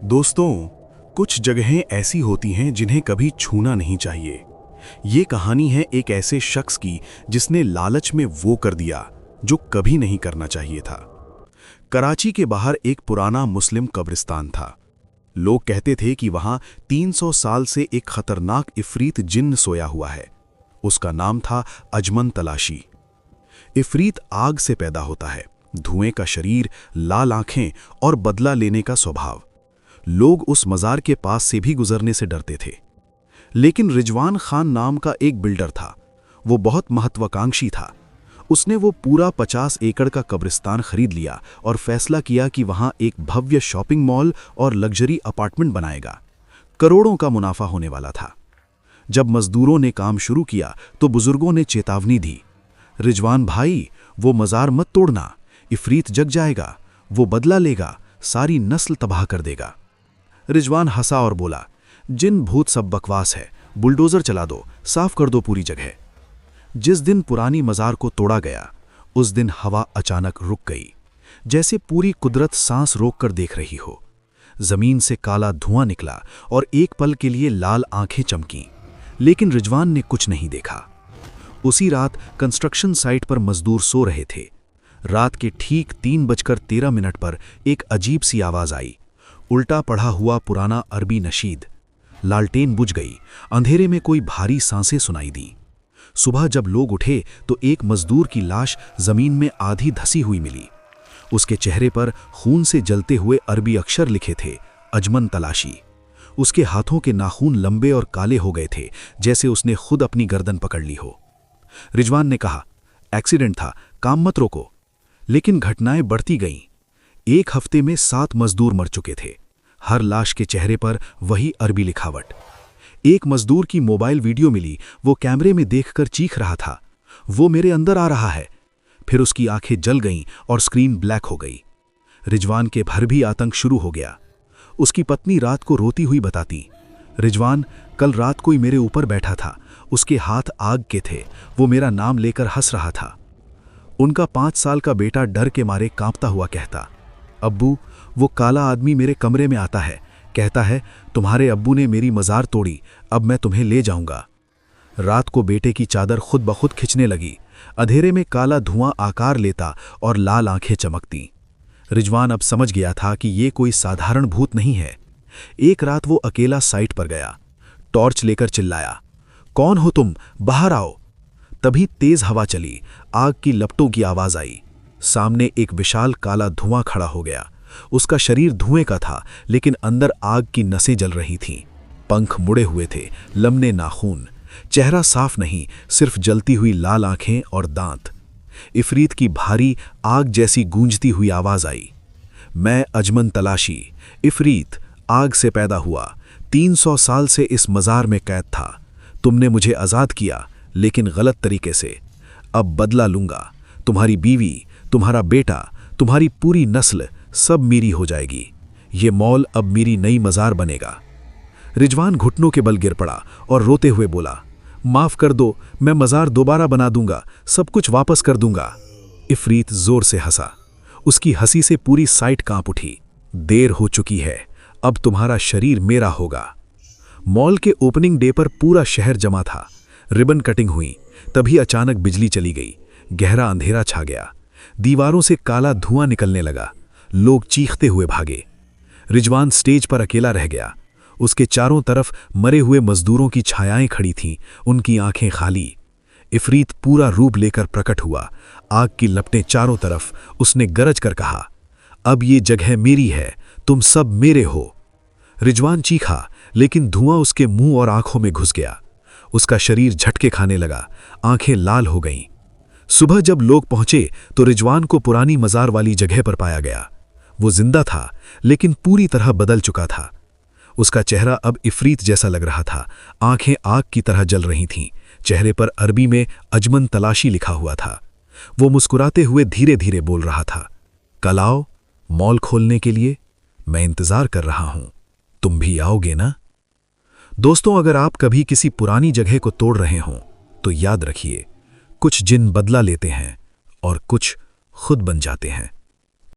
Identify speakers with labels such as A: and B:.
A: दोस्तों, कुछ जगहें ऐसी होती हैं जिन्हें कभी छूना नहीं चाहिए। ये कहानी है एक ऐसे शख्स की जिसने लालच में वो कर दिया जो कभी नहीं करना चाहिए था। कराची के बाहर एक पुराना मुस्लिम कब्रिस्तान था। लोग कहते थे कि वहां 300 साल से एक खतरनाक इफरीत जिन्न सोया हुआ है। उसका नाम था अजमन तलाशी। इफरीत आग से पैदा होता है, धुएं का शरीर, लाल आंखें और बदला लेने का स्वभाव। लोग उस मज़ार के पास से भी गुजरने से डरते थे। लेकिन रिजवान खान नाम का एक बिल्डर था। वो बहुत महत्वाकांक्षी था। उसने वो पूरा 50 एकड़ का कब्रिस्तान खरीद लिया और फैसला किया कि वहां एक भव्य शॉपिंग मॉल और लग्जरी अपार्टमेंट बनाएगा। करोड़ों का मुनाफा होने वाला था। जब मजदूरों ने काम शुरू किया तो बुजुर्गों ने चेतावनी दी, रिजवान भाई, वो मज़ार मत तोड़ना, इफरीत जग जाएगा, वो बदला लेगा, सारी नस्ल तबाह कर देगा। रिजवान हंसा और बोला, जिन भूत सब बकवास है, बुलडोजर चला दो, साफ कर दो पूरी जगह। जिस दिन पुरानी मज़ार को तोड़ा गया, उस दिन हवा अचानक रुक गई, जैसे पूरी कुदरत सांस रोककर देख रही हो। जमीन से काला धुआं निकला और एक पल के लिए लाल आंखें चमकीं, लेकिन रिजवान ने कुछ नहीं देखा। उसी रात कंस्ट्रक्शन साइट पर मजदूर सो रहे थे। रात के ठीक 3:13 पर एक अजीब सी आवाज आई, उल्टा पढ़ा हुआ पुराना अरबी नशीद। लालटेन बुझ गई, अंधेरे में कोई भारी सांसें सुनाई दी। सुबह जब लोग उठे तो एक मजदूर की लाश जमीन में आधी धसी हुई मिली। उसके चेहरे पर खून से जलते हुए अरबी अक्षर लिखे थे, अजमन तलाशी। उसके हाथों के नाखून लंबे और काले हो गए थे, जैसे उसने खुद अपनी गर्दन पकड़ ली हो। रिजवान ने कहा, एक्सीडेंट था, काम मत रोको। लेकिन घटनाएं बढ़ती गईं। एक हफ्ते में 7 मजदूर मर चुके थे। हर लाश के चेहरे पर वही अरबी लिखावट। एक मजदूर की मोबाइल वीडियो मिली। वो कैमरे में देखकर चीख रहा था, वो मेरे अंदर आ रहा है। फिर उसकी आंखें जल गईं और स्क्रीन ब्लैक हो गई। रिजवान के भर भी आतंक शुरू हो गया। उसकी पत्नी रात को रोती हुई बताती, रिजवान, कल रात कोई मेरे ऊपर बैठा था, उसके हाथ आग के थे, वो मेरा नाम लेकर हंस रहा था। उनका 5 साल का बेटा डर के मारे कांपता हुआ कहता, अब्बू, वो काला आदमी मेरे कमरे में आता है, कहता है तुम्हारे अब्बू ने मेरी मज़ार तोड़ी, अब मैं तुम्हें ले जाऊंगा। रात को बेटे की चादर खुद ब खुद खिंचने लगी। अंधेरे में काला धुआं आकार लेता और लाल आंखें चमकती। रिजवान अब समझ गया था कि ये कोई साधारण भूत नहीं है। एक रात वो अकेला साइट पर गया, टॉर्च लेकर चिल्लाया, कौन हो तुम, बाहर आओ। तभी तेज हवा चली, आग की लपटों की आवाज आई। सामने एक विशाल काला धुआं खड़ा हो गया। उसका शरीर धुएं का था, लेकिन अंदर आग की नसें जल रही थीं। पंख मुड़े हुए थे, लम्बे नाखून, चेहरा साफ नहीं, सिर्फ जलती हुई लाल आंखें और दांत। इफरीत की भारी आग जैसी गूंजती हुई आवाज आई, मैं अजमन तलाशी, इफरीत, आग से पैदा हुआ, 300 साल से इस मज़ार में कैद था। तुमने मुझे आज़ाद किया, लेकिन गलत तरीके से। अब बदला लूंगा। तुम्हारी बीवी, तुम्हारा बेटा, तुम्हारी पूरी नस्ल सब मेरी हो जाएगी। ये मॉल अब मेरी नई मज़ार बनेगा। रिजवान घुटनों के बल गिर पड़ा और रोते हुए बोला, माफ कर दो, मैं मज़ार दोबारा बना दूंगा, सब कुछ वापस कर दूंगा। इफरीत जोर से हंसा। उसकी हंसी से पूरी साइट कांप उठी। देर हो चुकी है, अब तुम्हारा शरीर मेरा होगा। मॉल के ओपनिंग डे पर पूरा शहर जमा था। रिबन कटिंग हुई। तभी अचानक बिजली चली गई। गहरा अंधेरा छा गया। दीवारों से काला धुआं निकलने लगा। लोग चीखते हुए भागे। रिजवान स्टेज पर अकेला रह गया। उसके चारों तरफ मरे हुए मजदूरों की छायाएं खड़ी थीं, उनकी आंखें खाली। इफरीत पूरा रूप लेकर प्रकट हुआ। आग की लपटें चारों तरफ। उसने गरज कर कहा, अब ये जगह मेरी है, तुम सब मेरे हो। रिजवान चीखा, लेकिन धुआं उसके मुंह और आंखों में घुस गया। उसका शरीर झटके खाने लगा, आंखें लाल हो गईं। सुबह जब लोग पहुंचे तो रिजवान को पुरानी मज़ार वाली जगह पर पाया गया। वो जिंदा था, लेकिन पूरी तरह बदल चुका था। उसका चेहरा अब इफरीत जैसा लग रहा था। आंखें आग की तरह जल रही थीं। चेहरे पर अरबी में अजमन तलाशी लिखा हुआ था। वो मुस्कुराते हुए धीरे धीरे बोल रहा था, कल आओ मॉल खोलने के लिए, मैं इंतजार कर रहा हूं, तुम भी आओगे ना। दोस्तों, अगर आप कभी किसी पुरानी जगह को तोड़ रहे हों तो याद रखिए, कुछ जिन बदला लेते हैं और कुछ खुद बन जाते हैं।